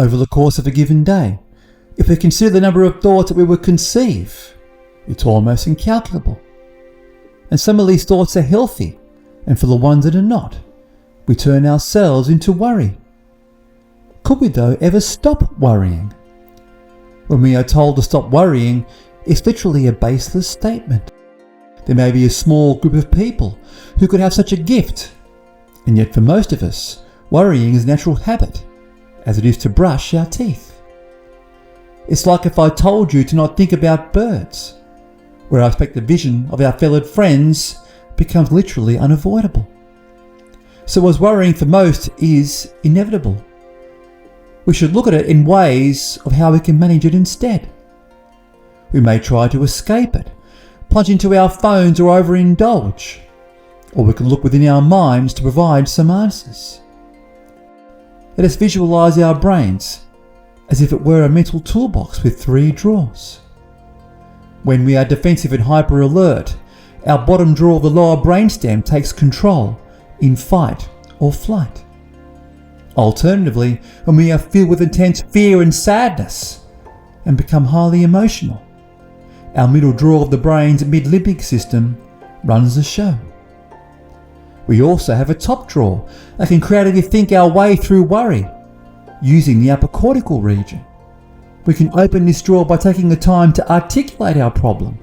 over the course of a given day. If we consider the number of thoughts that we would conceive, it's almost incalculable. And some of these thoughts are healthy, and for the ones that are not, we turn ourselves into worry. Could we though ever stop worrying? When we are told to stop worrying, it's literally a baseless statement. There may be a small group of people who could have such a gift, and yet for most of us, worrying is a natural habit, as it is to brush our teeth. It's like if I told you to not think about birds, where I expect the vision of our feathered friends becomes literally unavoidable. So as worrying for most is inevitable, we should look at it in ways of how we can manage it instead. We may try to escape it, plunge into our phones or overindulge, or we can look within our minds to provide some answers. Let us visualize our brains as if it were a mental toolbox with 3 drawers. When we are defensive and hyper alert, our bottom drawer of the lower brainstem takes control in fight or flight. Alternatively, when we are filled with intense fear and sadness and become highly emotional, our middle drawer of the brain's mid-limbic system runs the show. We also have a top drawer that can creatively think our way through worry using the upper cortical region. We can open this drawer by taking the time to articulate our problem,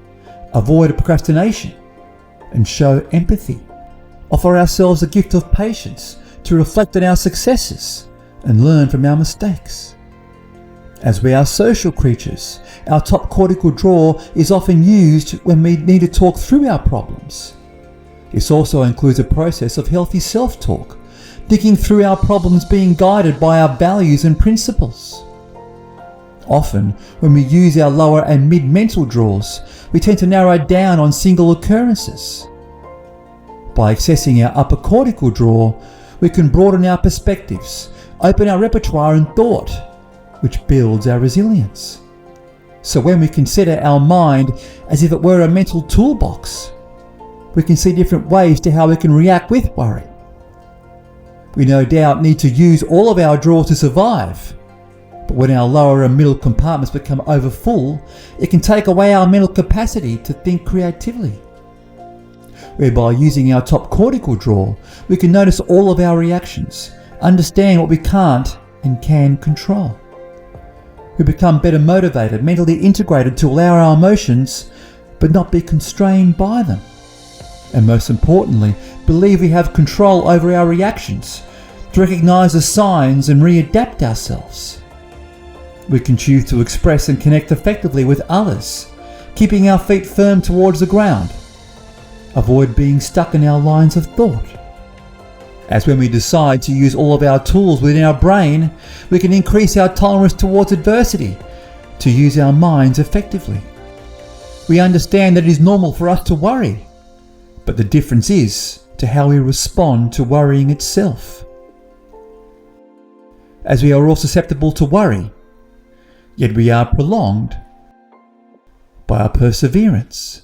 avoid procrastination, and show empathy. Offer ourselves a gift of patience to reflect on our successes and learn from our mistakes. As we are social creatures, our top cortical drawer is often used when we need to talk through our problems. This also includes a process of healthy self-talk, thinking through our problems being guided by our values and principles. Often, when we use our lower and mid-mental drawers, we tend to narrow down on single occurrences. By accessing our upper cortical drawer, we can broaden our perspectives, open our repertoire and thought, which builds our resilience. So when we consider our mind as if it were a mental toolbox, we can see different ways to how we can react with worry. We no doubt need to use all of our drawers to survive, but when our lower and middle compartments become overfull, it can take away our mental capacity to think creatively. Whereby using our top cortical drawer, we can notice all of our reactions, understand what we can't and can control. We become better motivated, mentally integrated to allow our emotions, but not be constrained by them. And most importantly, believe we have control over our reactions, to recognize the signs and readapt ourselves. We can choose to express and connect effectively with others, keeping our feet firm towards the ground. Avoid being stuck in our lines of thought. As when we decide to use all of our tools within our brain, we can increase our tolerance towards adversity, to use our minds effectively. We understand that it is normal for us to worry, but the difference is to how we respond to worrying itself. As we are all susceptible to worry, yet we are prolonged by our perseverance.